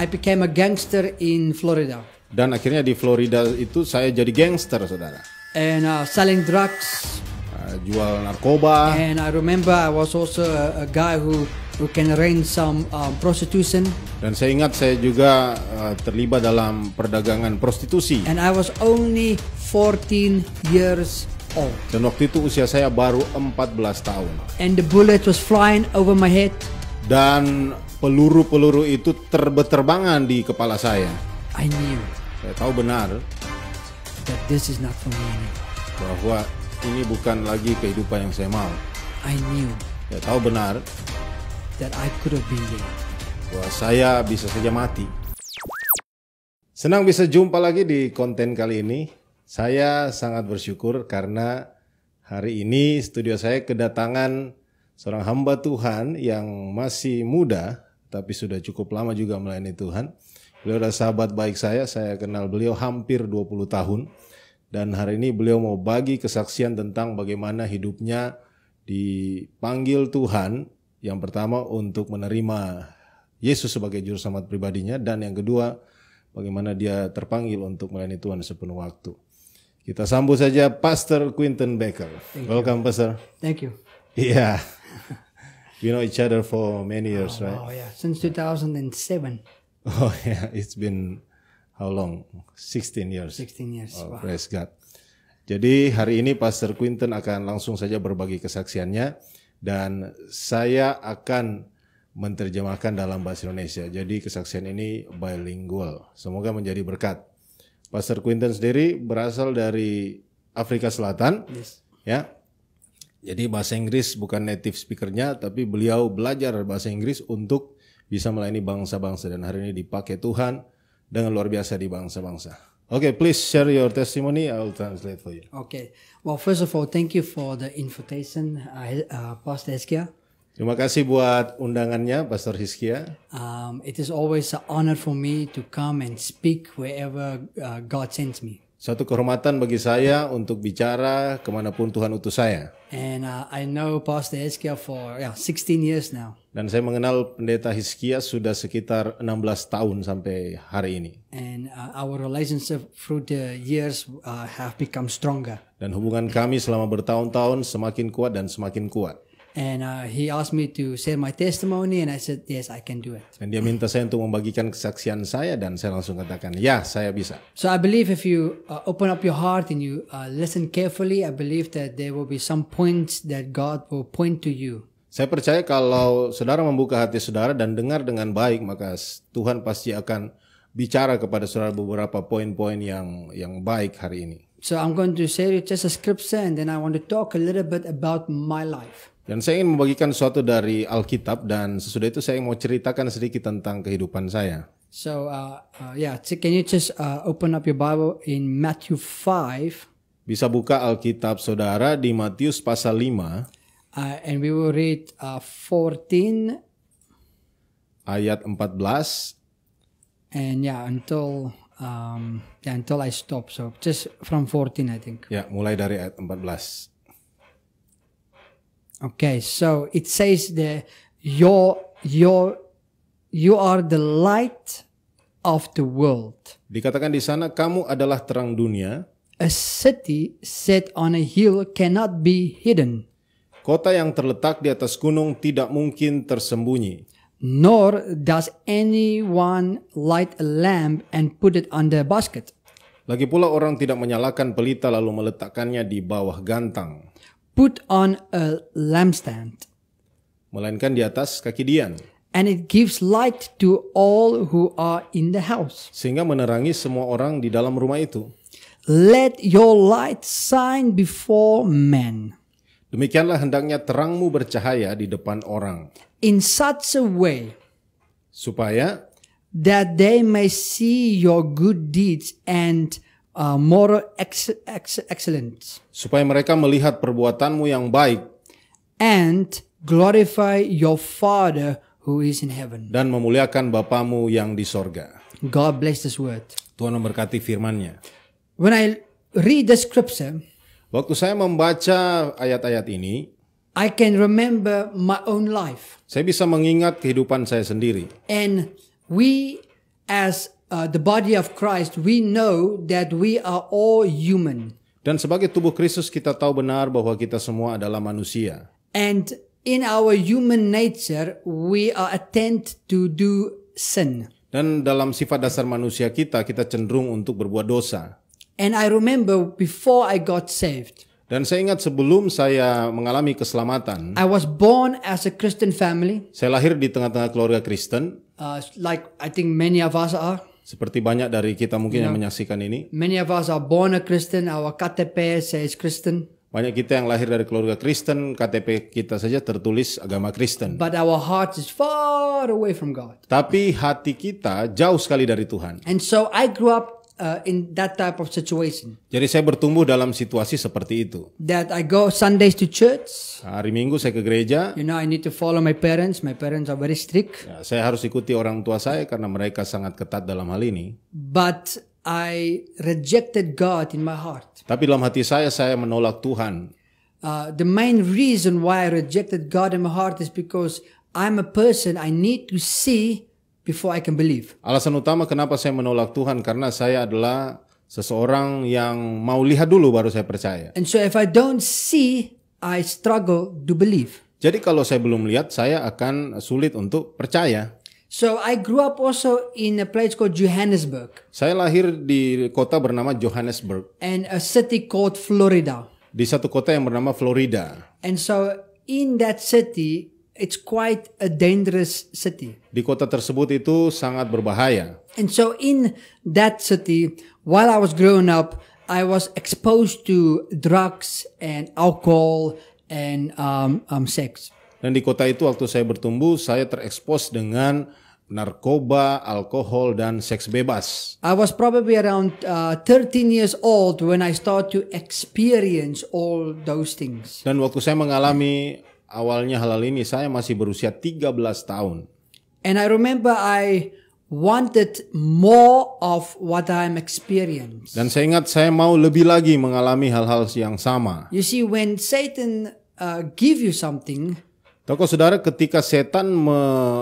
I became a gangster in Florida. Dan akhirnya di Florida itu saya jadi gangster, saudara. And selling drugs. Jual narkoba. And I remember I was also a guy who can arrange some prostitution. Dan saya ingat saya juga terlibat dalam perdagangan prostitusi. And I was only 14 years old. Dan waktu itu usia saya baru 14 tahun. And the bullet was flying over my head. Dan peluru-peluru itu terbangan di kepala saya. I knew. Saya tahu benar that this is not for me anymore. Bahwa ini bukan lagi kehidupan yang saya mau. I knew. Saya tahu benar that I could have been there. Bahwa saya bisa saja mati. Senang bisa jumpa lagi di konten kali ini. Saya sangat bersyukur karena hari ini studio saya kedatangan seorang hamba Tuhan yang masih muda, tapi sudah cukup lama juga melayani Tuhan. Beliau adalah sahabat baik saya kenal beliau hampir 20 tahun. Dan hari ini beliau mau bagi kesaksian tentang bagaimana hidupnya dipanggil Tuhan. Yang pertama untuk menerima Yesus sebagai juru selamat pribadinya. Dan yang kedua bagaimana dia terpanggil untuk melayani Tuhan sepenuh waktu. Kita sambut saja Pastor Quinton Becker. Welcome Pastor. Thank you. Yeah. We know each other for many years, right? Oh yeah, since 2007. Oh yeah, it's been how long? 16 years. 16 years. Oh, wow. Praise God. Jadi hari ini Pastor Quinton akan langsung saja berbagi kesaksiannya dan saya akan menerjemahkan dalam bahasa Indonesia. Jadi kesaksian ini bilingual. Semoga menjadi berkat. Pastor Quinton sendiri berasal dari Afrika Selatan. Yes. Ya. Jadi bahasa Inggris bukan native speakernya, tapi beliau belajar bahasa Inggris untuk bisa melayani bangsa-bangsa dan hari ini dipakai Tuhan dengan luar biasa di bangsa-bangsa. Okay, please share your testimony. I will translate for you. Okay. Well, first of all, thank you for the invitation, Pastor Hizkia. Terima kasih buat undangannya, Pastor Hizkia. It is always an honor for me to come and speak wherever God sends me. Suatu kehormatan bagi saya untuk bicara kemanapun Tuhan utus saya. And I know Pastor Hizkia for 16 years now. Dan saya mengenal Pendeta Hizkia sudah sekitar 16 tahun sampai hari ini. And our relationship through the years have become stronger. Dan hubungan kami selama bertahun-tahun semakin kuat dan semakin kuat. And he asked me to share my testimony and I said, yes, I can do it. Dan dia minta saya untuk membagikan kesaksian saya dan saya langsung katakan, ya saya bisa. So I believe if you open up your heart and you listen carefully, I believe that there will be some points that God will point to you. Saya percaya kalau saudara membuka hati saudara dan dengar dengan baik, maka Tuhan pasti akan bicara kepada saudara beberapa poin-poin yang baik hari ini. So I'm going to share just a scripture and then I want to talk a little bit about my life. Dan saya ingin membagikan sesuatu dari Alkitab dan sesudah itu saya mau ceritakan sedikit tentang kehidupan saya. So can you just open up your Bible in Matthew 5? Bisa buka Alkitab saudara di Matius pasal 5. And we will read 14 ayat 14 and until I stop. So just from 14 I think. Ya, mulai dari ayat 14. Okay, so it says that you are the light of the world. Dikatakan di sana kamu adalah terang dunia. A city set on a hill cannot be hidden. Kota yang terletak di atas gunung tidak mungkin tersembunyi. Nor does anyone light a lamp and put it under a basket. Lagi pula orang tidak menyalakan pelita lalu meletakkannya di bawah gantang. Put on a lampstand. Melainkan di atas kaki dian. And it gives light to all who are in the house. Sehingga menerangi semua orang di dalam rumah itu. Let your light shine before men. Demikianlah hendaknya terangmu bercahaya di depan orang. In such a way supaya that they may see your good deeds and moral excellence. Supaya mereka melihat perbuatanmu yang baik. And glorify your Father who is in heaven. Dan memuliakan Bapamu yang di sorga. God bless this word. Tuhan memberkati firman-Nya. When I read the scripture, waktu saya membaca ayat-ayat ini, I can remember my own life. Saya bisa mengingat kehidupan saya sendiri. And we as the body of Christ, we know that we are all human. Dan sebagai tubuh Kristus kita tahu benar bahwa kita semua adalah manusia. And in our human nature, we are attend to do sin. Dan dalam sifat dasar manusia kita cenderung untuk berbuat dosa. And I remember before I got saved, Dan saya ingat sebelum saya mengalami keselamatan, I was born as a Christian family, saya lahir di tengah-tengah keluarga Kristen, like I think many of us are. seperti banyak dari kita mungkin yang menyaksikan ini. Many of us are born a Christian, our KTP says Christian, Banyak kita yang lahir dari keluarga Kristen, KTP kita saja tertulis agama Kristen. but our heart is far away from God. Tapi hati kita jauh sekali dari Tuhan. And so I grew up in that type of situation, Jadi saya bertumbuh dalam situasi seperti itu. that I go Sundays to church. Hari Minggu saya ke gereja, You know, I need to follow my parents. My parents are very strict. ya, saya harus ikuti orang tua saya karena mereka sangat ketat dalam hal ini. But I rejected God in my heart. Tapi dalam hati saya menolak Tuhan. The main reason why I rejected God in my heart is because I'm a person I need to see before I can believe. Alasan utama kenapa saya menolak Tuhan karena saya adalah seseorang yang mau lihat dulu baru saya percaya. And so if I don't see, I struggle to believe. Jadi kalau saya belum lihat, saya akan sulit untuk percaya. So I grew up also in a place called Johannesburg Saya lahir di kota bernama Johannesburg, and a city called Florida. di satu kota yang bernama Florida. And so in that city, it's quite a dangerous city. Di kota tersebut itu sangat berbahaya. And so in that city, while I was growing up, I was exposed to drugs and alcohol and sex. Dan di kota itu waktu saya bertumbuh, saya terekspos dengan narkoba, alkohol, dan seks bebas. I was probably around 13 years old when I started to experience all those things. Dan waktu saya mengalami awalnya hal ini, saya masih berusia 13 tahun. And I remember I wanted more of what I'm experiencing. Dan saya ingat saya mau lebih lagi mengalami hal-hal yang sama. You see, when Satan give you something, Tahu saudara, ketika setan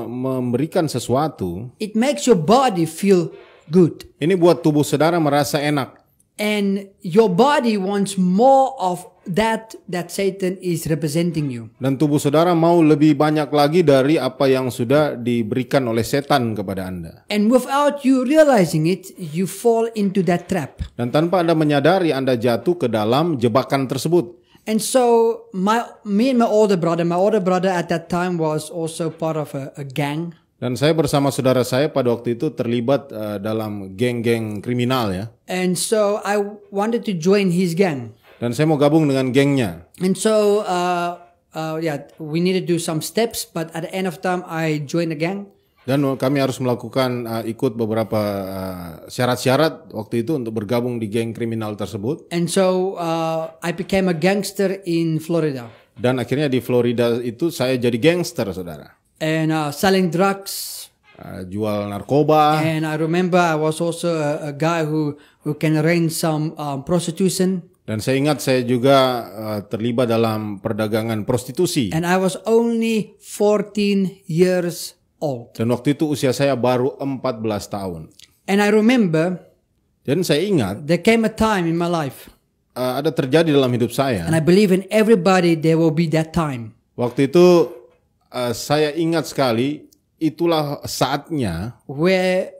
memberikan sesuatu, it makes your body feel good. ini buat tubuh saudara merasa enak. And your body wants more of that Satan is representing you. Dan tubuh saudara mau lebih banyak lagi dari apa yang sudah diberikan oleh setan kepada Anda. And without you realizing it, you fall into that trap. Dan tanpa Anda menyadari, Anda jatuh ke dalam jebakan tersebut. And so me and my older brother at that time was also part of a gang. Dan saya bersama saudara saya pada waktu itu terlibat dalam geng-geng kriminal ya. And so I wanted to join his gang. Dan saya mau gabung dengan gengnya. And so we need to do some steps, but at the end of time I joined the gang. Dan kami harus melakukan ikut beberapa syarat-syarat waktu itu untuk bergabung di geng kriminal tersebut. And so I became a gangster in Florida. Dan akhirnya di Florida itu saya jadi gangster, saudara. And selling drugs. Jual narkoba. And I remember I was also a guy who can arrange some prostitution. Dan saya ingat saya juga terlibat dalam perdagangan prostitusi. And I was only 14 years old. Dan waktu itu usia saya baru 14 tahun. And I remember Dan saya ingat there came a time in my life. Ada terjadi dalam hidup saya. And I believe in everybody there will be that time. Waktu itu saya ingat sekali, itulah saatnya where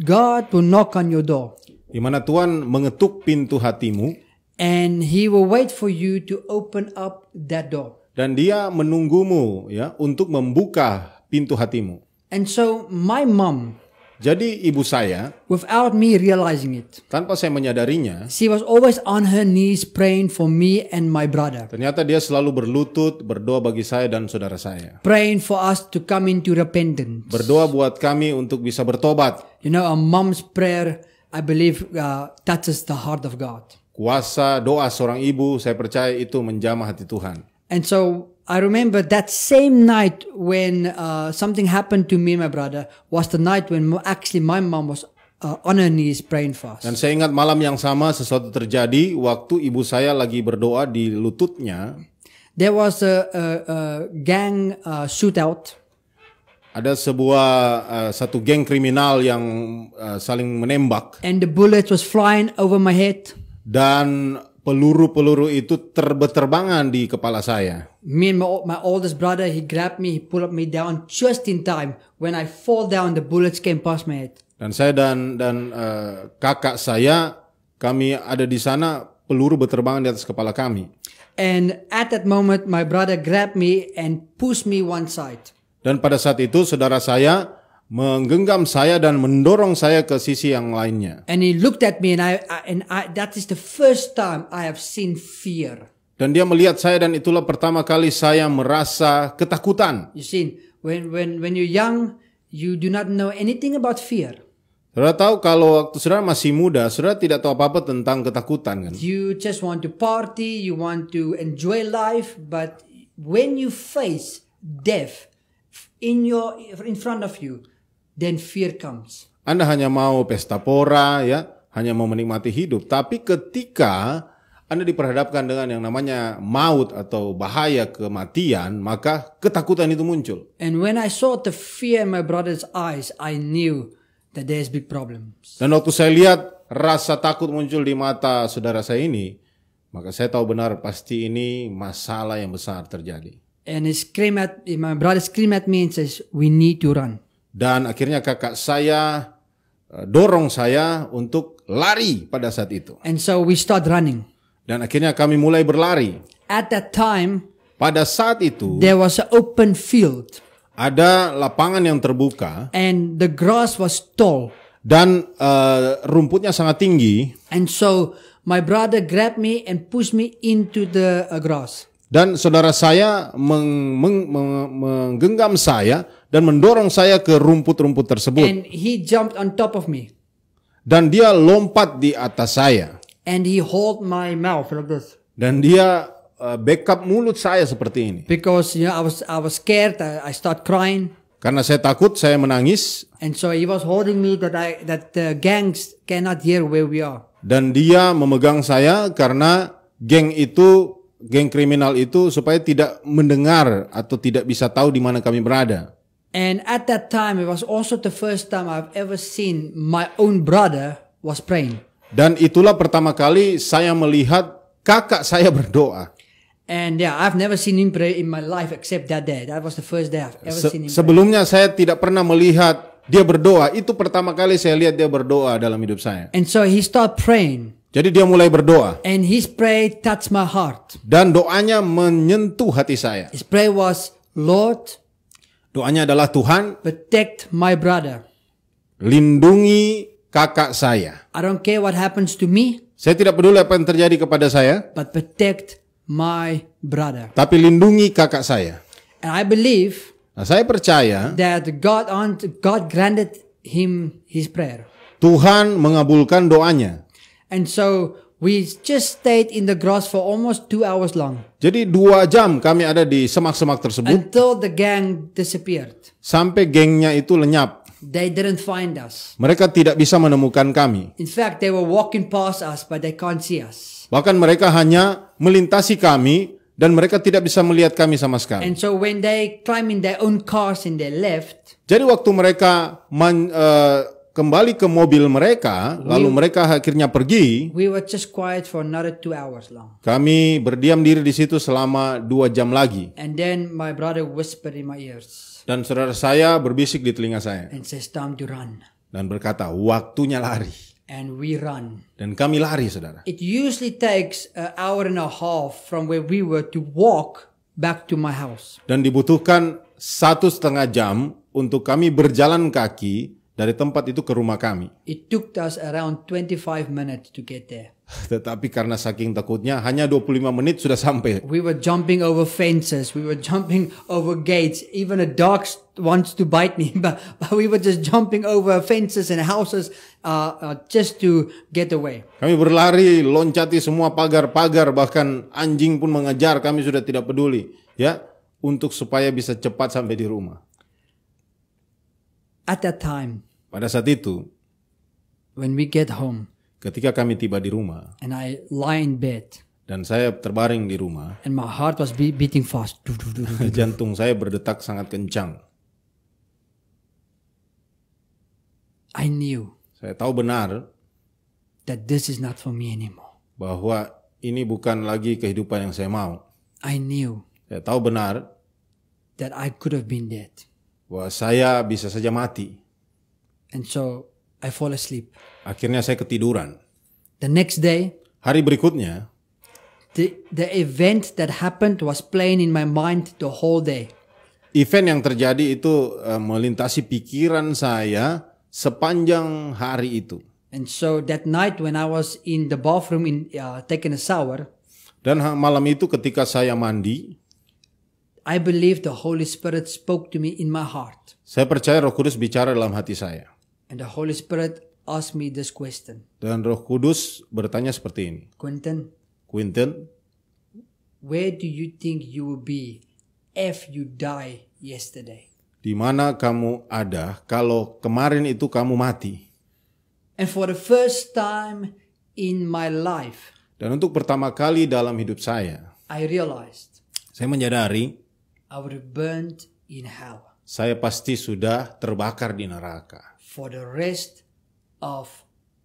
God will knock on your door. Di mana Tuhan mengetuk pintu hatimu. And He will wait for you to open up that door. Dan Dia menunggumu ya untuk membuka pintu hatimu. And so my mom, jadi ibu saya, without me realizing it, tanpa saya menyadarinya, she was always on her knees praying for me and my brother. Ternyata dia selalu berlutut berdoa bagi saya dan saudara saya. Praying for us to come into repentance. Berdoa buat kami untuk bisa bertobat. You know, a mom's prayer, I believe, touches the heart of God. Kuasa doa seorang ibu, saya percaya itu menjamah hati Tuhan. And so I remember that same night when something happened to me and my brother was the night when actually my mom was on her knees praying for us. Dan saya ingat malam yang sama sesuatu terjadi waktu ibu saya lagi berdoa di lututnya. There was a gang shootout. ada sebuah satu geng kriminal yang saling menembak and the bullets was flying over my head. dan peluru-peluru itu berterbangan di kepala saya. Me and my oldest brother, he grabbed me, he pulled me down just in time. When I fall down, the bullets came past my head. Dan saya dan kakak saya, kami ada di sana, peluru berterbangan di atas kepala kami. And at that moment, my brother grabbed me and pushed me one side. Dan pada saat itu, saudara saya menggenggam saya dan mendorong saya ke sisi yang lainnya. And he looked at me, and I that is the first time I have seen fear. Dan dia melihat saya, dan itulah pertama kali saya merasa ketakutan. You see, when you're young, you do not know anything about fear. Saudara tahu kalau waktu saudara masih muda, saudara tidak tahu apa-apa tentang ketakutan kan? You just want to party, you want to enjoy life, but when you face death in front of you, then fear comes. Anda hanya mau pesta pora, ya, hanya mau menikmati hidup. Tapi ketika Anda diperhadapkan dengan yang namanya maut atau bahaya kematian, maka ketakutan itu muncul. And when I saw the fear in my brother's eyes, I knew that there's big problems. Dan waktu saya lihat rasa takut muncul di mata saudara saya ini, maka saya tahu benar pasti ini masalah yang besar terjadi. And my brother screamed at me and says, "We need to run." Dan akhirnya kakak saya dorong saya untuk lari pada saat itu. And so we start running. Dan akhirnya kami mulai berlari. At that time, Pada saat itu there was an open field. ada lapangan yang terbuka And the grass was tall. dan rumputnya sangat tinggi. And so my brother grabbed me and pushed me into the grass. Dan saudara saya menggenggam saya dan mendorong saya ke rumput-rumput tersebut. And he jumped on top of me. Dan dia lompat di atas saya. And he held my mouth like this. Dan dia backup mulut saya seperti ini. Because I was scared. I start crying. Karena saya takut, saya menangis. And so he was holding me that the gangs cannot hear where we are. Dan dia memegang saya karena geng kriminal itu supaya tidak mendengar atau tidak bisa tahu di mana kami berada. And at that time, it was also the first time I've ever seen my own brother was praying. Dan itulah pertama kali saya melihat kakak saya berdoa. And yeah, I've never seen him pray in my life except that day. That was the first day I've ever seen him pray. Sebelumnya saya tidak pernah melihat dia berdoa. Itu pertama kali saya lihat dia berdoa dalam hidup saya. And so he started praying. Jadi dia mulai berdoa. And his prayer touched my heart. Dan doanya menyentuh hati saya. His prayer was, "Lord, Doanya adalah, Tuhan, protect my brother. lindungi kakak saya. I don't care what happens to me, Saya tidak peduli apa yang terjadi kepada saya, but protect my brother." tapi lindungi kakak saya. And I believe Nah, saya percaya that God granted him his prayer. Tuhan mengabulkan doanya. And so we just stayed in the grass for almost 2 hours long Jadi 2 jam kami ada di semak-semak tersebut until the gang disappeared. sampai gengnya itu lenyap. They didn't find us. Mereka tidak bisa menemukan kami. In fact, they were walking past us, but they can't see us. Bahkan mereka hanya melintasi kami dan mereka tidak bisa melihat kami sama sekali. And so when they climbed in their own cars and they left, Jadi waktu mereka kembali ke mobil mereka, lalu mereka akhirnya pergi, we were just quiet for another 2 hours long. kami berdiam diri di situ selama 2 jam lagi. And then my brother whispered in my ears Dan saudara saya berbisik di telinga saya and says, "Time to run." dan berkata, waktunya lari. And we run. Dan kami lari, saudara. It usually takes an hour and a half from where we were to walk back to my house. Dan dibutuhkan 1,5 jam untuk kami berjalan kaki dari tempat itu ke rumah kami. It took us around 25 minutes to get there. Tetapi karena saking takutnya, hanya 25 menit sudah sampai. We were jumping over fences. We were jumping over gates. Even a dog wants to bite me. But we were just jumping over fences and houses just to get away. Kami berlari, loncati semua pagar-pagar, bahkan anjing pun mengejar. Kami sudah tidak peduli, ya, untuk supaya bisa cepat sampai di rumah. At that time, Pada saat itu, when we get home ketika kami tiba di rumah and I lie in bed dan saya terbaring di rumah, and my heart was beating fast. jantung saya berdetak sangat kencang. I knew Saya tahu benar that this is not for me anymore. bahwa ini bukan lagi kehidupan yang saya mau. I knew Saya tahu benar that I could have been dead. bahwa saya bisa saja mati. And so I fall asleep. Akhirnya saya ketiduran. The next day, Hari berikutnya, the event that happened was playing in my mind the whole day. event yang terjadi itu melintasi pikiran saya sepanjang hari itu. And so that night when I was in the bathroom taking a shower, Dan malam itu ketika saya mandi, I believe the Holy Spirit spoke to me in my heart. saya percaya Roh Kudus bicara dalam hati saya. And the Holy Spirit asked me this question. Dan Roh Kudus bertanya seperti ini. Quentin, Quinten, where do you think you will be if you die yesterday? di mana kamu ada kalau kemarin itu kamu mati? And for the first time in my life, Dan untuk pertama kali dalam hidup saya I menyadari I would have burned in hell saya pasti sudah terbakar di neraka for the rest of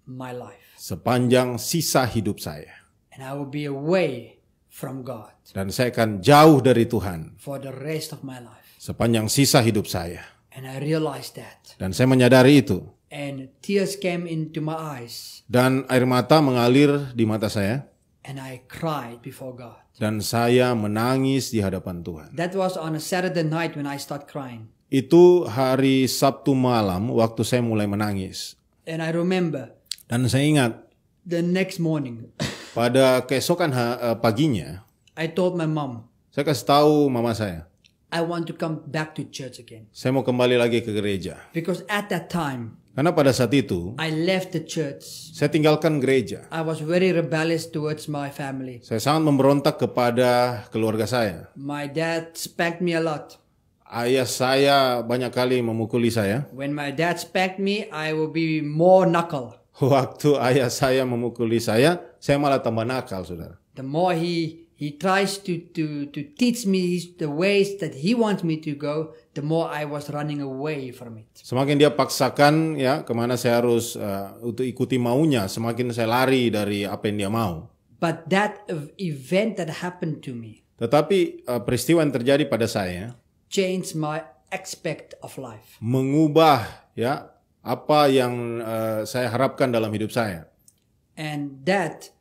my life. sepanjang sisa hidup saya. And I will be away from God Dan saya akan jauh dari Tuhan for the rest of my life. sepanjang sisa hidup saya. And I realized that. Dan saya menyadari itu. And tears came into my eyes. Dan air mata mengalir di mata saya. And I cried before God. Dan saya menangis di hadapan Tuhan. That was on a Saturday night when I start crying. Itu hari Sabtu malam waktu saya mulai menangis. And I remember Dan saya ingat the next morning, pada keesokan paginya, I told my mom, saya kasih tahu mama saya. I want to come back to church again. Saya mau kembali lagi ke gereja. Because at that time, Karena pada saat itu, I left the church. saya tinggalkan gereja. I was very rebellious towards my family. Saya sangat memberontak kepada keluarga saya. My dad spanked me a lot. Ayah saya banyak kali memukuli saya. When my dad spanked me, I will be more knuckle. Waktu ayah saya memukuli saya malah tambah nakal, saudara. The more he tries to teach me the ways that he wants me to go, the more I was running away from it. Semakin dia paksakan ya kemana saya harus untuk ikuti maunya, semakin saya lari dari apa yang dia mau. But that event that happened to me Tetapi peristiwa yang terjadi pada saya changed my aspect of life. mengubah ya apa yang saya harapkan dalam hidup saya. And that,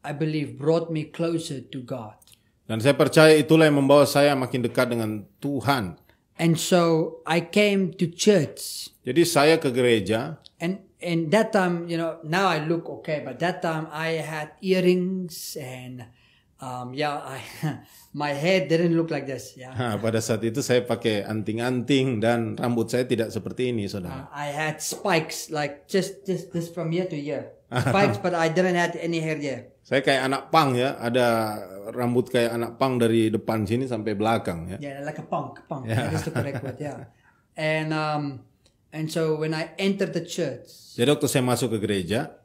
I believe, brought me closer to God. Dan saya percaya itulah yang membawa saya makin dekat dengan Tuhan. And so I came to church. Jadi saya ke gereja. And that time, now I look okay, but that time I had earrings and my head didn't look like this. Yeah. Pada saat itu saya pakai anting-anting dan rambut saya tidak seperti ini, saudara. I had spikes, like just this from here to here. Spikes, but I didn't have any hair there. Saya kayak anak punk ya, ada rambut kayak anak punk dari depan sini sampai belakang ya. Yeah, like a punk. Yeah. That is the correct word, yeah. And so when I entered the church, Jadi waktu saya masuk ke gereja,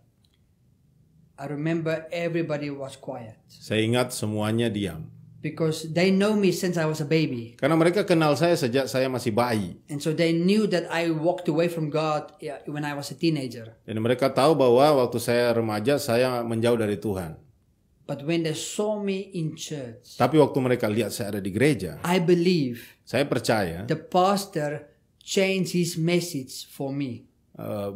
I remember everybody was quiet. saya ingat semuanya diam. Because they know me since I was a baby. Karena mereka kenal saya sejak saya masih bayi. And so they knew that I walked away from God when I was a teenager. Dan mereka tahu bahwa waktu saya remaja, saya menjauh dari Tuhan. But when they saw me in church, Tapi waktu mereka lihat saya ada di gereja, I believe saya percaya the pastor changed his message for me.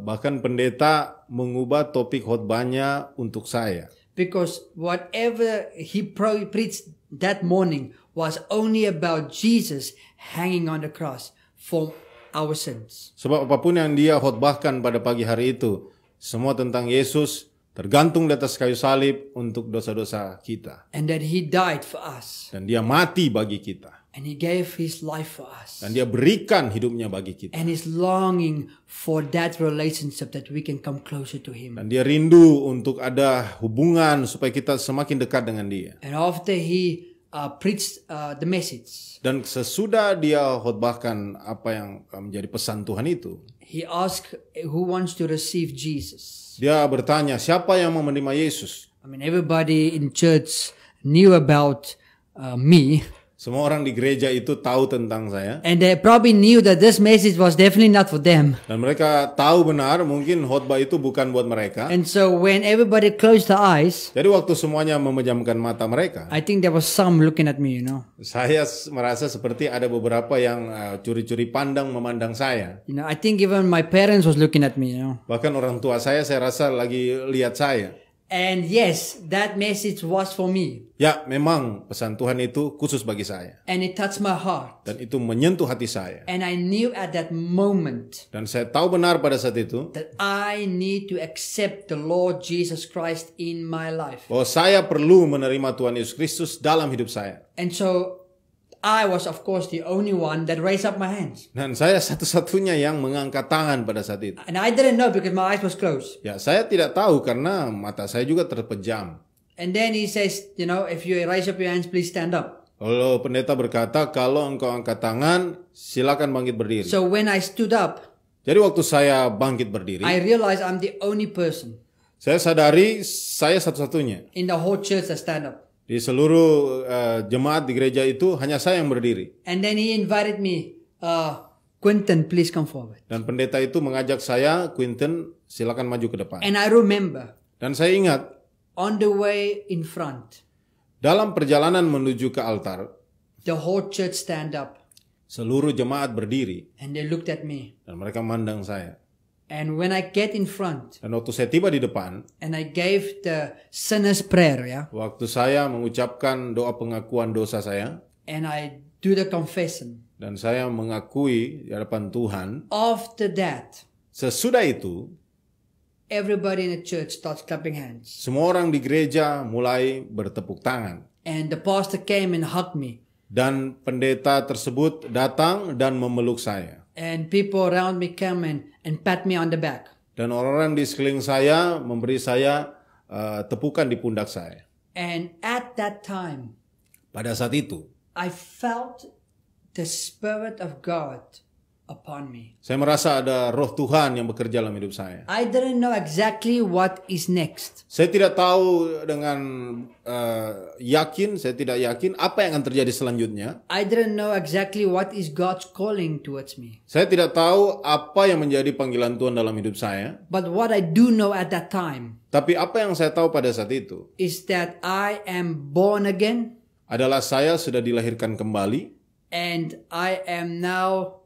Bahkan pendeta mengubah topik khotbahnya untuk saya. Because whatever he preached that morning was only about Jesus hanging on the cross for our sins. Sebab apapun yang dia khotbahkan pada pagi hari itu, semua tentang Yesus tergantung di atas kayu salib untuk dosa-dosa kita. And that he died for us. Dan dia mati bagi kita. And he gave his life for us. Dan dia berikan hidupnya bagi kita. And he's longing for that relationship that we can come closer to him. Dan dia rindu untuk ada hubungan supaya kita semakin dekat dengan dia. And after he preached the message, Dan sesudah dia khotbahkan apa yang menjadi pesan Tuhan itu, he asked who wants to receive Jesus. dia bertanya, siapa yang mau menerima Yesus? I mean, everybody in church knew about me. Semua orang di gereja itu tahu tentang saya. And they probably knew that this message was definitely not for them. Dan mereka tahu benar mungkin khotbah itu bukan buat mereka. And so when everybody closed their eyes, Jadi waktu semuanya memejamkan mata mereka, I think there was some looking at me, saya merasa seperti ada beberapa yang curi-curi pandang memandang saya. I think even my parents was looking at me, Bahkan orang tua saya rasa lagi lihat saya. And yes, that message was for me. Ya, memang pesan Tuhan itu khusus bagi saya. And it touched my heart. Dan itu menyentuh hati saya. And I knew at that moment Dan saya tahu benar pada saat itu that I need to accept the Lord Jesus Christ in my life. bahwa saya perlu menerima Tuhan Yesus Kristus dalam hidup saya. And so I was, of course, the only one that raised up my hands. Dan saya satu-satunya yang mengangkat tangan pada saat itu. And I didn't know because my eyes was closed. Ya, saya tidak tahu karena mata saya juga terpejam. And then he says, if you raise up your hands, please stand up. Lalu pendeta berkata, kalau engkau angkat tangan, silakan bangkit berdiri. So when I stood up, Jadi waktu saya bangkit berdiri, I realized I'm the only person saya sadari saya satu-satunya. in the whole church that stand up. Di seluruh jemaat di gereja itu hanya saya yang berdiri. And then he invited me, Quinton, please come forward. Dan pendeta itu mengajak saya, Quinton, silakan maju ke depan. And I remember, Dan saya ingat, on the way in front, dalam perjalanan menuju ke altar, the whole church stand up. seluruh jemaat berdiri. And they looked at me. Dan mereka mandang saya. And when I get in front, Dan waktu saya tiba di depan, and I gave the sinner's prayer, waktu saya mengucapkan doa pengakuan dosa saya, and I do the confession. dan saya mengakui di hadapan Tuhan, After that, sesudah itu, everybody in the church starts clapping hands. semua orang di gereja mulai bertepuk tangan. And the pastor came and hugged me. Dan pendeta tersebut datang dan memeluk saya. And people around me come and pat me on the back. Dan orang-orang di sekeliling saya memberi saya tepukan di pundak saya. And at that time, Pada saat itu, I felt the Spirit of God upon me. saya merasa ada roh Tuhan yang bekerja dalam hidup saya. I didn't know exactly what is next. Saya tidak tahu dengan yakin, saya tidak yakin apa yang akan terjadi selanjutnya. I didn't know exactly what is God's calling towards me. Saya tidak tahu apa yang menjadi panggilan Tuhan dalam hidup saya. But what I do know at that time Tapi apa yang saya tahu pada saat itu is that I am born again adalah saya sudah dilahirkan kembali. and I am now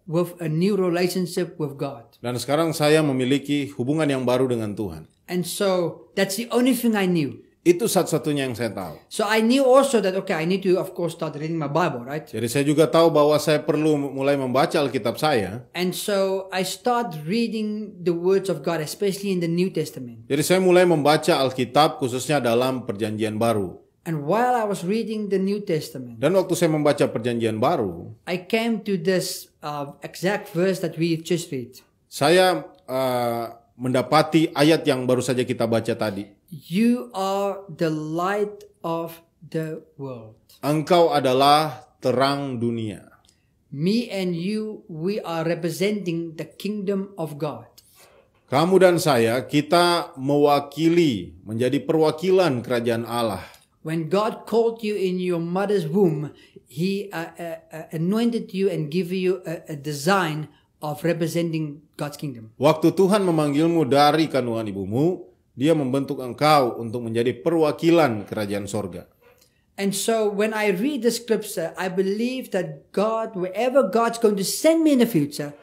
with a new relationship with God. Dan sekarang saya memiliki hubungan yang baru dengan Tuhan. And so that's the only thing I knew. Itu satu-satunya yang saya tahu. So I knew also that, okay, I need to, of course, start reading my Bible, right? Jadi saya juga tahu bahwa saya perlu mulai membaca Alkitab saya. And so I start reading the words of God, especially in the New Testament. Jadi saya mulai membaca Alkitab khususnya dalam Perjanjian Baru. And while I was reading the New Testament, Dan waktu saya membaca Perjanjian Baru, I came to this exact verse that we just read. saya mendapati ayat yang baru saja kita baca tadi. You are the light of the world. Engkau adalah terang dunia. Me and you, we are representing the kingdom of God. Kamu dan saya, kita mewakili, menjadi perwakilan kerajaan Allah. When God called you in your mother's womb, He anointed you and gave you a design of representing God's kingdom. Waktu Tuhan memanggilmu dari kandungan ibumu, Dia membentuk engkau untuk menjadi perwakilan kerajaan sorga. And so when I read the scripture, I believe that God, wherever God's going to send me in the future,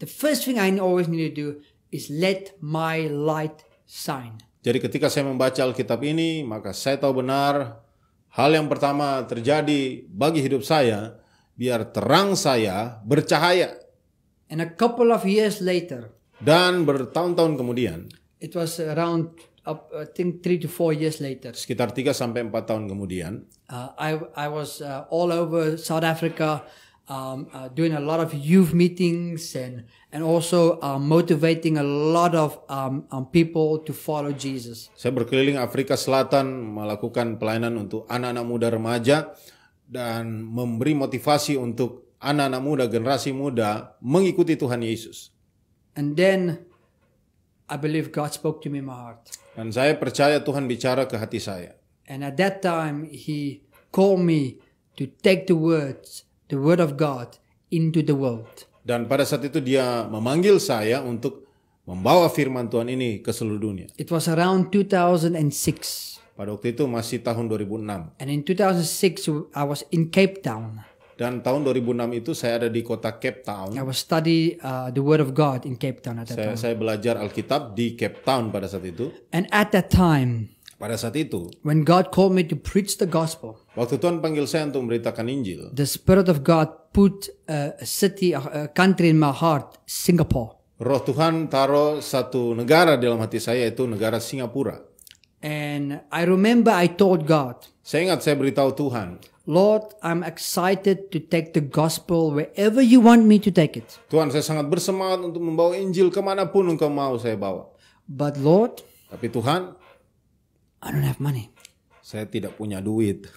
the first thing I always need to do is let my light shine. Jadi ketika saya membaca Alkitab ini, maka saya tahu benar hal yang pertama terjadi bagi hidup saya, biar terang saya bercahaya. And a couple of years later, Dan bertahun-tahun kemudian, it was around, I think 3 to 4 years later, sekitar 3-4 tahun kemudian, I was all over South Africa, doing a lot of youth meetings and also motivating a lot of people to follow Jesus. saya berkeliling Afrika Selatan melakukan pelayanan untuk anak-anak muda remaja dan memberi motivasi untuk anak-anak muda, generasi muda mengikuti Tuhan Yesus. And then I believe God spoke to me in my heart. Dan saya percaya Tuhan bicara ke hati saya. And at that time, He called me to take the word of God into the world. Dan pada saat itu dia memanggil saya untuk membawa firman Tuhan ini ke seluruh dunia. It was around 2006. Pada waktu itu masih tahun 2006. And in 2006, I was in Cape Town. Dan tahun 2006 itu saya ada di kota Cape Town. I was study the Word of God in Cape Town at that time. Saya belajar Alkitab di Cape Town pada saat itu. And at that time, Pada saat itu, when God called me to preach the gospel, waktu Tuhan panggil saya untuk memberitakan Injil, the Spirit of God put a country in my heart, Singapore. Roh Tuhan taruh satu negara dalam hati saya, yaitu negara Singapura. And I remember I told God, Saya ingat saya beritahu Tuhan, Lord, I'm excited to take the gospel wherever you want me to take it. Tuhan, saya sangat bersemangat untuk membawa Injil kemanapun Engkau mau saya bawa. But Lord, Tapi Tuhan, I don't have money. saya tidak punya duit.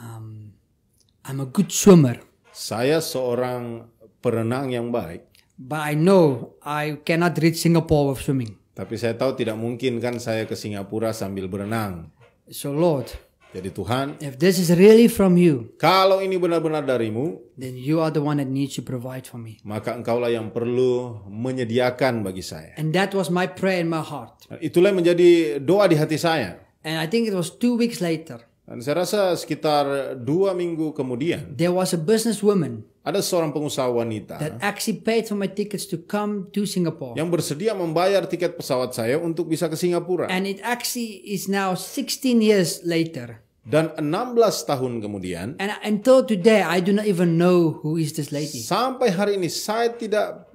I'm a good swimmer, Saya seorang perenang yang baik. but I know I cannot reach Singapore with swimming. Tapi saya tahu tidak mungkin kan saya ke Singapura sambil berenang. So Lord, Jadi Tuhan, if this is really from you, kalau ini benar-benar darimu, then you are the one that needs to provide for me. maka Engkaulah yang perlu menyediakan bagi saya. And that was my prayer in my heart. Dan itulah yang menjadi doa di hati saya. And I think it was 2 weeks later, Dan saya rasa sekitar 2 minggu kemudian, there was a businesswoman ada seorang pengusaha wanita that actually paid for my tickets to come to Singapore. yang bersedia membayar tiket pesawat saya untuk bisa ke Singapura. And it actually is now 16 years later. Dan 16 tahun kemudian, And until today, I do not even know who is this lady. sampai hari ini saya tidak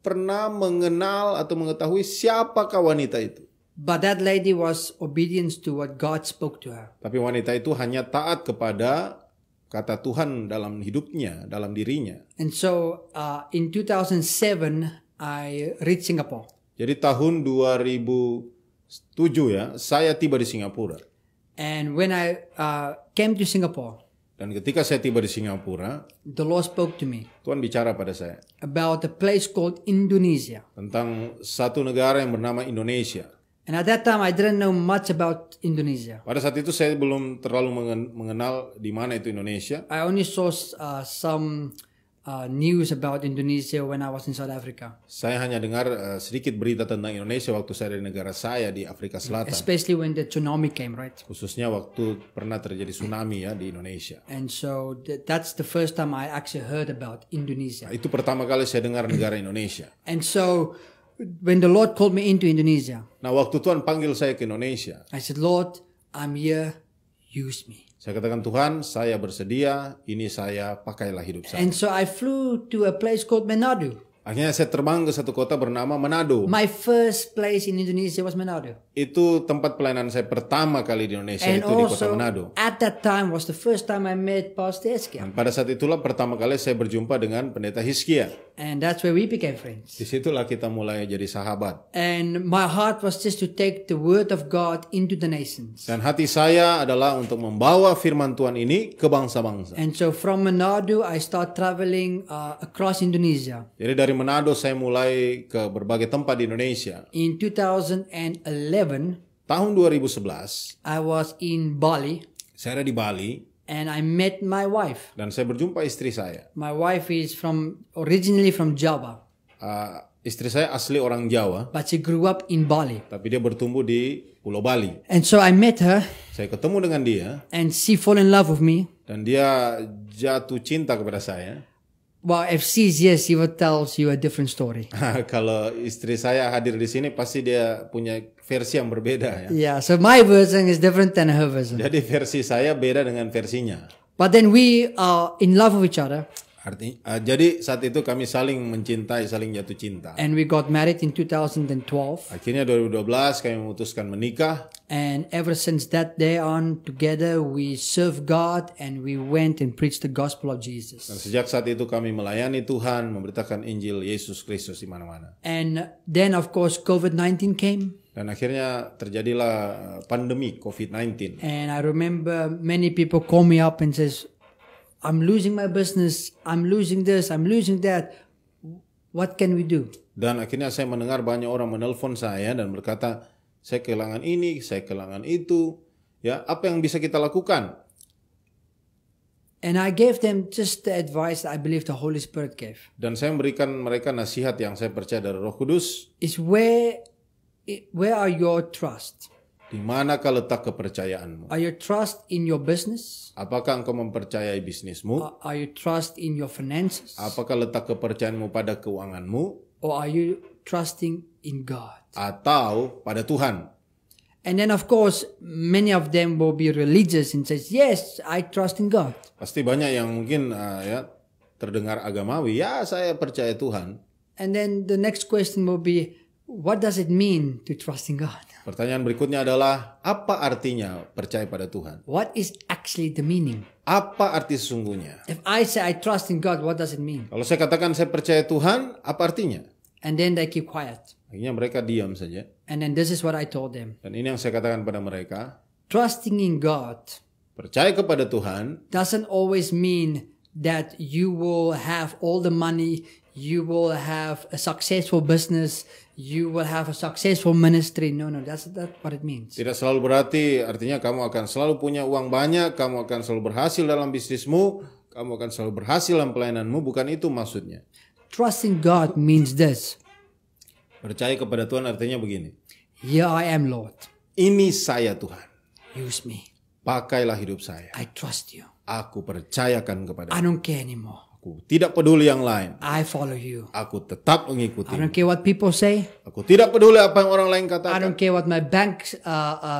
pernah mengenal atau mengetahui siapakah wanita itu. But that lady was obedient to what God spoke to her. Tapi wanita itu hanya taat kepada kata Tuhan dalam hidupnya, dalam dirinya. And so in 2007, I reached Singapore. Jadi tahun 2007 ya, saya tiba di Singapura. And when I came to Singapore, Dan ketika saya tiba di Singapura, the Lord spoke to me Tuhan bicara pada saya about a place called Indonesia. tentang satu negara yang bernama Indonesia. And at that time, I didn't know much about Indonesia. Pada saat itu saya belum terlalu mengenal di mana itu Indonesia. I only saw some news about Indonesia when I was in South Africa, Saya hanya dengar sedikit berita tentang Indonesia waktu saya di negara saya di Afrika Selatan. especially when the tsunami came, right? Khususnya waktu pernah terjadi tsunami ya di Indonesia. And so that's the first time I actually heard about Indonesia. Itu pertama kali saya dengar negara Indonesia. And so when the Lord called me into Indonesia, Nah, waktu Tuhan panggil saya ke Indonesia, I said, Lord, I'm here, use me. saya katakan, Tuhan, saya bersedia, ini saya, pakailah hidup saya. And so I flew to a place called Manado. Akhirnya saya terbang ke satu kota bernama Manado. My first place in Indonesia was Manado. Itu tempat pelayanan saya pertama kali di Indonesia, And itu di kota also, Manado. at that time was the first time I met Pastor Eskia. Dan pada saat itulah pertama kali saya berjumpa dengan pendeta Hizkia. And that's where we became friends. Disitulah kita mulai jadi sahabat. And my heart was just to take the word of God into the nations. Dan hati saya adalah untuk membawa firman Tuhan ini ke bangsa-bangsa. And so from Manado, I start traveling across Indonesia. Jadi dari Manado saya mulai ke berbagai tempat di Indonesia. In 2011, Tahun 2011, I was in Bali saya ada di Bali and I met my wife. dan saya berjumpa istri saya. My wife is originally from Java, Istri saya asli orang Jawa, but she grew up in Bali. tapi dia bertumbuh di Pulau Bali. And so I met her Saya ketemu dengan dia and she fall in love with me. dan dia jatuh cinta kepada saya. Well, if she's yes, she will tell you a different story. Kalau istri saya hadir di sini pasti dia punya versi yang berbeda ya. Yeah, so my version is different than her version. Jadi versi saya beda dengan versinya. But then we are in love with each other Jadi saat itu kami saling mencintai, saling jatuh cinta. and we got married in 2012. Akhirnya 2012 kami memutuskan menikah. And ever since that day on, together we serve God and we went and preached the gospel of Dan Jesus. sejak saat itu kami melayani Tuhan, memberitakan Injil Yesus Kristus di mana-mana. And then of course COVID-19 came. Dan akhirnya terjadilah pandemi COVID-19. And I remember many people call me up and says, I'm losing my business. I'm losing this. I'm losing that. What can we do? Dan akhirnya saya mendengar banyak orang menelpon saya dan berkata, saya kehilangan ini, saya kehilangan itu. Ya, apa yang bisa kita lakukan? And I gave them just the advice that I believe the Holy Spirit gave. Dan saya memberikan mereka nasihat yang saya percaya dari Roh Kudus. Is where are your trust? Di manakah letak kepercayaanmu? Are you trust in your business? Apakah engkau mempercayai bisnismu? Are you trust in your finances? Apakah letak kepercayaanmu pada keuanganmu? Or are you trusting in God? Atau pada Tuhan? And then of course, many of them will be religious and says, yes, I trust in God. Pasti banyak yang mungkin ya terdengar agamawi. Ya, saya percaya Tuhan. And then the next question will be, what does it mean to trust in God? Pertanyaan berikutnya adalah, apa artinya percaya pada Tuhan? What is actually the meaning? Apa arti sesungguhnya? If I say I trust in God, what does it mean? Kalau saya katakan saya percaya Tuhan, apa artinya? And then they keep quiet. Akhirnya mereka diam saja. And then this is what I told them. Dan ini yang saya katakan pada mereka. Trusting in God Percaya kepada Tuhan doesn't always mean that you will have all the money, you will have a successful business, you will have a successful ministry. No, that's not what it means. tidak selalu berarti artinya kamu akan selalu punya uang banyak, kamu akan selalu berhasil dalam bisnismu, kamu akan selalu berhasil dalam pelayananmu. Bukan itu maksudnya. Trusting God means this. Percaya kepada Tuhan artinya begini. Here I am, Lord. Ini saya Tuhan. Use me. Pakailah hidup saya. I trust you. Aku percayakan kepada I don't care anymore. Aku tidak peduli yang lain. I follow you. Aku tetap mengikuti. I don't care what people say. Aku tidak peduli apa yang orang lain I katakan. don't care what my bank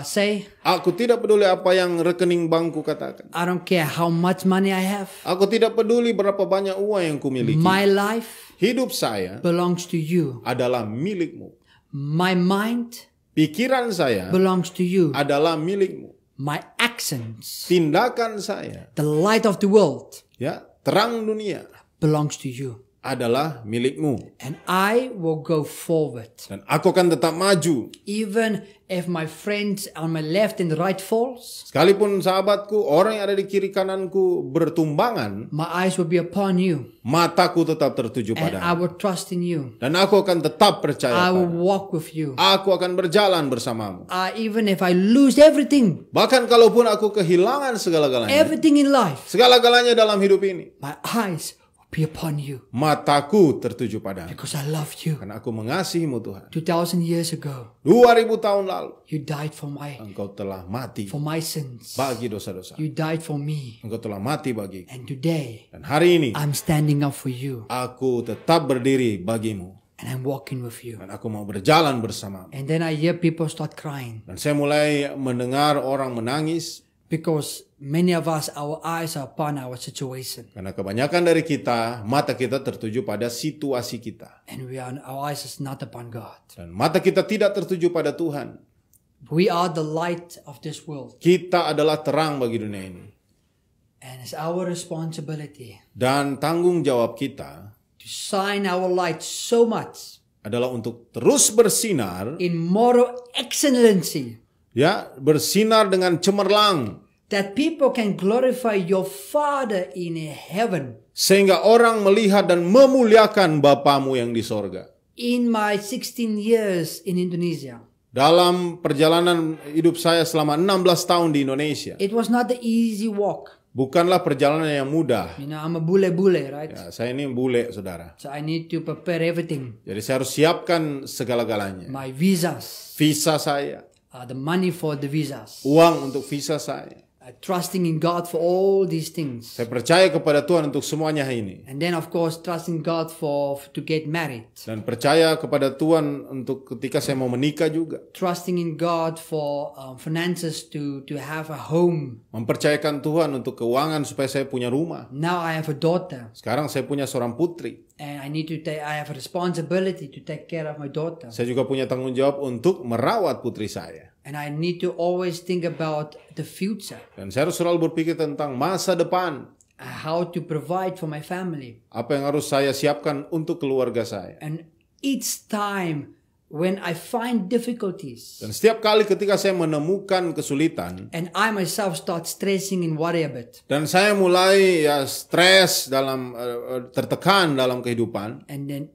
say. Aku tidak peduli apa yang rekening bankku katakan. I don't care how much money I have. Aku tidak peduli berapa banyak uang yang kumiliki. My life Hidup saya belongs to you. adalah milikmu. My mind Pikiran saya belongs to you. adalah milikmu. My actions, Tindakan saya, the light of the world, ya, terang dunia belongs to you. adalah milikmu. And I will go forward. Dan aku akan tetap maju. Even if my friends on my left and right falls, Sekalipun sahabatku, orang yang ada di kiri kananku bertumbangan, my eyes will be upon you. mataku tetap tertuju And I padamu. will trust in you. Dan aku akan tetap I percaya will padamu. walk with you. Aku akan berjalan bersamamu. Even if I lose everything, Bahkan kalaupun aku kehilangan segala-galanya, everything in life, segala-galanya dalam hidup ini, my eyes will be upon you. mataku tertuju padamu. Because I love you. Karena aku mengasihimu Tuhan. 2,000 years ago, 2000 tahun lalu, you died for Engkau telah mati my sins. bagi dosa-dosa. You died for me. Engkau telah mati bagi. And today, Dan hari ini, I'm standing up for you. aku tetap berdiri bagimu. And I'm walking with you. Dan aku mau berjalan bersamamu. And then I hear people start crying. Dan saya mulai mendengar orang menangis. Because many of us, our eyes are upon our situation. Karena kebanyakan dari kita, mata kita tertuju pada situasi kita. And our eyes is not upon God. Dan mata kita tidak tertuju pada Tuhan. We are the light of this world. Kita adalah terang bagi dunia ini. And it's our responsibility Dan tanggung jawab kita to shine our light so much adalah untuk terus bersinar, in moral excellency ya, bersinar dengan cemerlang that people can glorify your Father in heaven. sehingga orang melihat dan memuliakan Bapamu yang di sorga. In my 16 years in Indonesia, Dalam perjalanan hidup saya selama 16 tahun di Indonesia, it was not the easy walk. bukanlah perjalanan yang mudah. You know, I'm a bule-bule, right? Ya, saya ini bule, saudara. So I need to prepare everything. Jadi saya harus siapkan segala-galanya. My visas, Visa saya, the money for the visas. uang untuk visa saya. Trusting in God for all these things. Saya percaya kepada Tuhan untuk semuanya ini. And then of course trusting God to get married. Dan percaya kepada Tuhan untuk ketika saya mau menikah juga. Trusting in God for finances to have a home. Mempercayakan Tuhan untuk keuangan supaya saya punya rumah. Now I have a daughter. Sekarang saya punya seorang putri. And I have a responsibility to take care of my daughter. Saya juga punya tanggung jawab untuk merawat putri saya. And I need to always think about the future. Dan saya harus selalu berpikir tentang masa depan. How to provide for my family. Apa yang harus saya siapkan untuk keluarga saya. And each time when I find difficulties. Dan setiap kali ketika saya menemukan kesulitan. And I myself start stressing and worry a bit. Dan saya mulai stres dalam tertekan dalam kehidupan. And then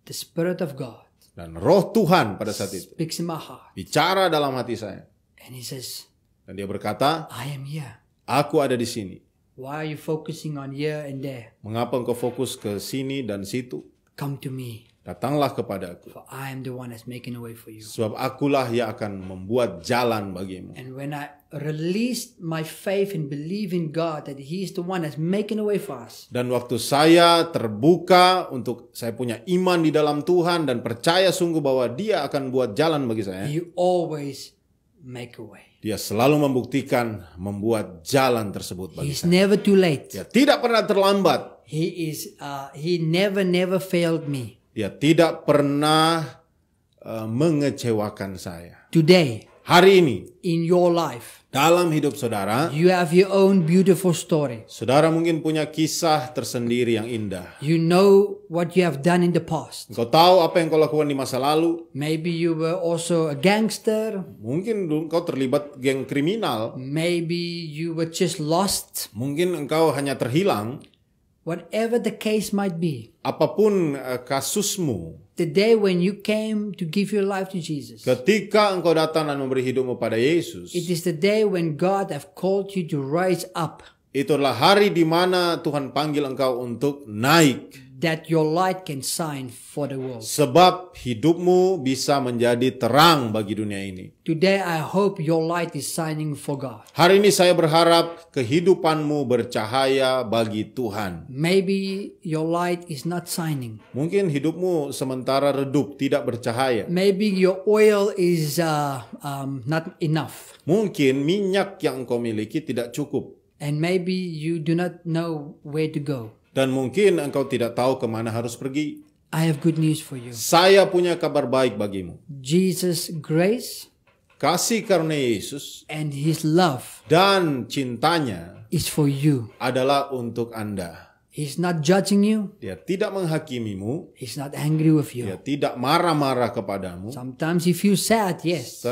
the Spirit of God. Dan roh Tuhan pada saat itu Speaks in my heart. bicara dalam hati saya. And He says, Dan dia berkata, I am here. aku ada di sini. Why are you focusing on here and there? Mengapa engkau fokus ke sini dan situ? Come to me, Datanglah kepadaku. for I am the one that's making a way for you. Sebab akulah yang akan membuat jalan bagimu. And when I released my faith and believe in God that He is the one that's making a way for us, Dan waktu saya terbuka untuk saya punya iman di dalam Tuhan dan percaya sungguh bahwa Dia akan buat jalan bagi saya, He always make a way. Dia selalu membuktikan membuat jalan tersebut bagi He's saya. never too late. Dia tidak pernah terlambat. He never failed me. Dia tidak pernah mengecewakan saya. Today, Hari ini in your life, dalam hidup saudara, you have your own beautiful story. saudara mungkin punya kisah tersendiri yang indah. You know what you have done in the past. Engkau tahu apa yang kau lakukan di masa lalu. Maybe you were also a gangster. Mungkin dulu engkau terlibat geng kriminal. Maybe you were just lost. Mungkin engkau hanya terhilang. Whatever the case might be, Apapun kasusmu, the day when you came to give your life to Jesus, ketika engkau datang dan memberi hidupmu pada Yesus, it is the day when God have called you to rise up, itu adalah hari di mana Tuhan panggil engkau untuk naik. that your light can shine for the world. Sebab hidupmu bisa menjadi terang bagi dunia ini. Today I hope your light is shining for God. Hari ini saya berharap kehidupanmu bercahaya bagi Tuhan. Maybe your light is not shining. Mungkin hidupmu sementara redup, tidak bercahaya. Maybe your oil is not enough. Mungkin minyak yang engkau miliki tidak cukup. And maybe you do not know where to go. Dan mungkin engkau tidak tahu kemana harus pergi. I have good news for you. Saya punya kabar baik bagimu. Jesus' grace Kasih karunia Yesus and His love dan cintanya is for you. adalah untuk Anda. He's not judging you. Dia tidak menghakimimu. He's not angry with Dia you. tidak marah-marah kepadamu. Sometimes He feels sad, yes.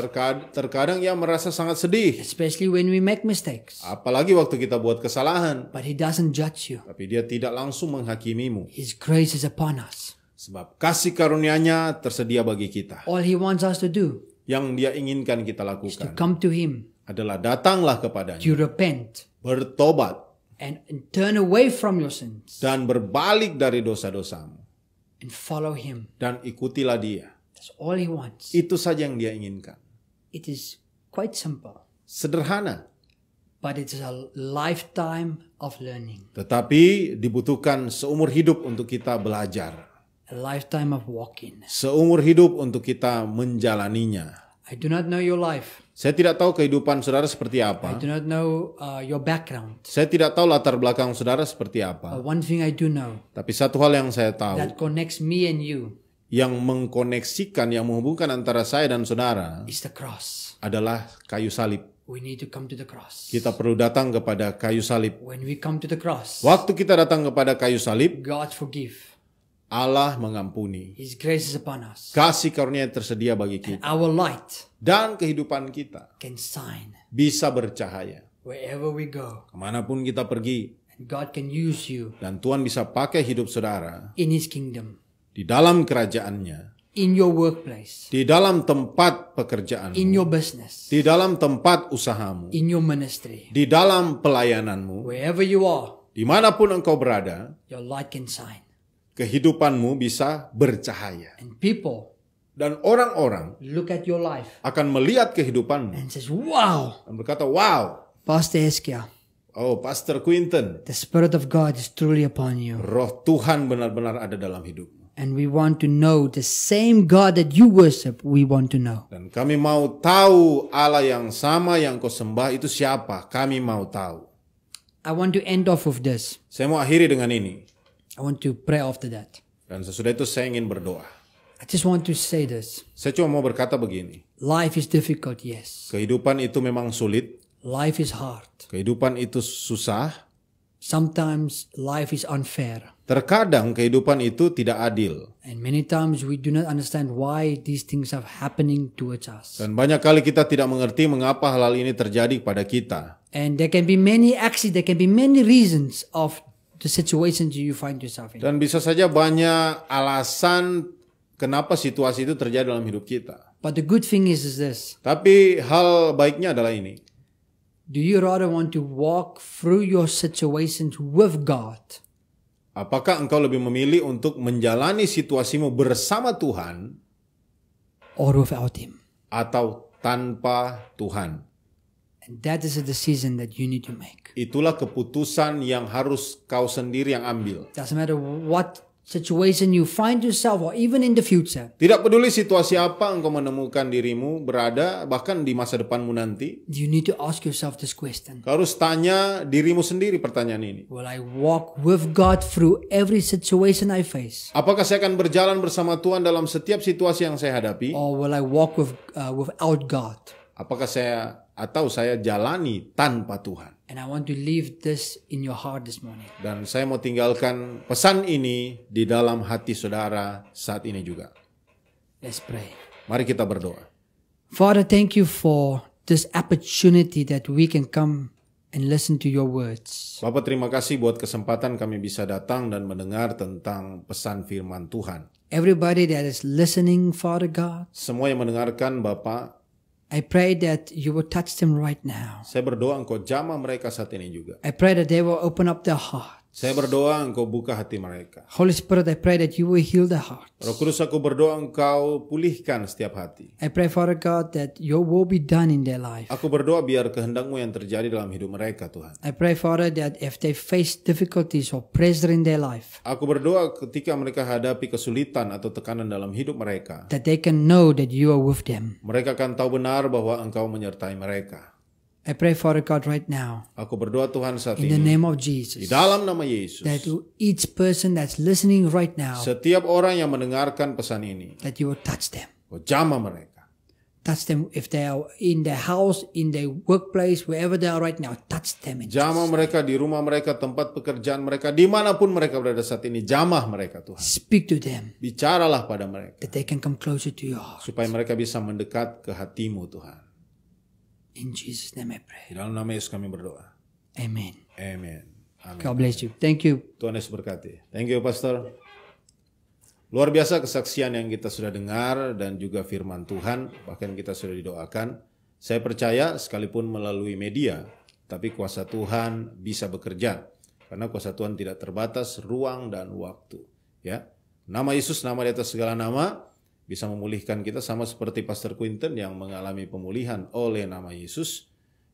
Terkadang ia merasa sangat sedih. Especially when we make mistakes. Apalagi waktu kita buat kesalahan. But He doesn't judge you. Tapi dia tidak langsung menghakimimu. His grace is upon us. Sebab kasih karunia-Nya tersedia bagi kita. All He wants us to do Yang dia inginkan kita is to lakukan come to Him, adalah datanglah kepadanya. to repent, Bertobat. and turn away from your sins Dan berbalik dari dosa-dosamu. and follow Him. Dan ikutilah dia. That's all He wants. Itu saja yang dia inginkan. It is quite simple, Sederhana. but it's a lifetime of learning, Tetapi dibutuhkan seumur hidup untuk kita belajar. a lifetime of walking. Seumur hidup untuk kita menjalaninya. I do not know your life. Saya tidak tahu kehidupan saudara seperti I apa. do not know your background. Saya tidak tahu latar belakang saudara seperti apa. One thing I do know Tapi satu hal yang saya tahu, that connects me and you yang mengkoneksikan, yang menghubungkan antara saya dan saudara is the cross. adalah kayu salib. We need to come to the cross. Kita perlu datang kepada kayu salib. When we come to the cross, Waktu kita datang kepada kayu salib, God forgive. Allah mengampuni. His grace is upon us. Kasih karunia tersedia bagi And kita. our light Dan kehidupan kita can shine bisa bercahaya. wherever we go. Kemanapun kita pergi. And God can use you Dan Tuhan bisa pakai hidup saudara in His kingdom, di dalam kerajaannya. in your workplace, Di dalam tempat pekerjaanmu. in your business, Di dalam tempat usahamu. in your ministry. Di dalam pelayananmu. Wherever you are, Dimanapun engkau berada. your light can shine. Kehidupanmu bisa bercahaya. And people Dan orang-orang look at your life akan melihat kehidupanmu. and says, wow, Dan berkata, wow. Pastor Eskia, Oh, Pastor Quinton. the Spirit of God is truly upon you. Roh Tuhan benar-benar ada dalam hidupmu. And we want to know the same God that you worship, we want to know. Dan kami mau tahu Allah yang sama yang kau sembah itu siapa. Kami mau tahu. I want to end off with this. Saya mau akhiri dengan ini. I want to pray after that. Dan sesudah itu saya ingin berdoa. I just want to say this. Saya cuma mau berkata begini. Life is difficult, yes. Kehidupan itu memang sulit. Life is hard. Kehidupan itu susah. Sometimes life is unfair. Terkadang kehidupan itu tidak adil. And many times we do not understand why these things are happening towards us. Dan banyak kali kita tidak mengerti mengapa hal ini terjadi pada kita. And there can be many reasons of the situations you find yourself in. Dan bisa saja banyak alasan kenapa situasi itu terjadi dalam hidup kita. But the good thing is this. Tapi hal baiknya adalah ini. Do you rather want to walk through your situations with God, Apakah engkau lebih memilih untuk menjalani situasimu bersama Tuhan or without Him? atau tanpa Tuhan? And that is a decision that you need to make. Itulah keputusan yang harus kau sendiri yang ambil. Doesn't matter what situation you find yourself or even in the future. Tidak peduli situasi apa engkau menemukan dirimu berada, bahkan di masa depanmu nanti, You need to ask yourself this question. kau harus tanya dirimu sendiri pertanyaan ini. Will I walk with God through every situation I face? Apakah saya akan berjalan bersama Tuhan dalam setiap situasi yang saya hadapi? Or will I walk without God? Apakah saya jalani tanpa Tuhan? And I want to leave this in your heart this morning. Dan saya mau tinggalkan pesan ini di dalam hati saudara saat ini juga. Let's pray. Mari kita berdoa. Father, thank you for this opportunity that we can come and listen to your words. Bapak, terima kasih buat kesempatan kami bisa datang dan mendengar tentang pesan firman Tuhan. Everybody that is listening, Father God, Semua yang mendengarkan Bapak, I pray that you will touch them right now. saya berdoa engkau jamah mereka saat ini juga. I pray that they will open up their heart. Saya berdoa engkau buka hati mereka. Holy Spirit, I pray that you will heal their hearts. Roh Kudus, aku berdoa engkau pulihkan setiap hati. I pray, Father God, that your will be done in their life. Aku berdoa biar kehendakmu yang terjadi dalam hidup mereka, Tuhan. I pray, Father, that if they face difficulties or pressure in their life, Aku berdoa ketika mereka hadapi kesulitan atau tekanan dalam hidup mereka, that they can know that you are with them. mereka akan tahu benar bahwa engkau menyertai mereka. I pray, Father God, right now, Aku berdoa Tuhan saat in the ini, name of di Jesus, dalam nama Yesus, that each person that's listening right now, setiap orang yang mendengarkan pesan ini, that you will touch them. kau jamah mereka. Touch them if they are in their house, in their workplace, wherever they are right now. Touch them. In Jamah mereka di rumah mereka, tempat pekerjaan mereka, dimanapun mereka berada saat ini, jamah mereka Tuhan. Speak to them Bicaralah pada mereka, that they can come closer to your heart. supaya mereka bisa mendekat ke hatimu Tuhan. In Jesus' name I pray. Di dalam nama Yesus kami berdoa. Amen. Amin. Amin. God bless you. Thank you. Tuhan Yesus berkati. Thank you, Pastor. Luar biasa kesaksian yang kita sudah dengar dan juga firman Tuhan, bahkan kita sudah didoakan. Saya percaya sekalipun melalui media, tapi kuasa Tuhan bisa bekerja. Karena kuasa Tuhan tidak terbatas ruang dan waktu. Ya, nama Yesus, nama di atas segala nama, bisa memulihkan kita sama seperti Pastor Quinton yang mengalami pemulihan oleh nama Yesus.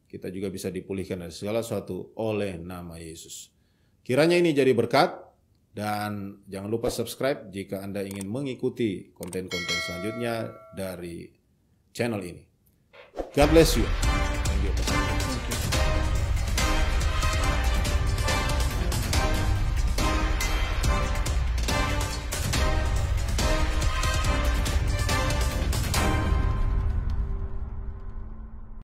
Kita juga bisa dipulihkan dari segala sesuatu oleh nama Yesus. Kiranya ini jadi berkat. Dan jangan lupa subscribe jika Anda ingin mengikuti konten-konten selanjutnya dari channel ini. God bless you. Thank you.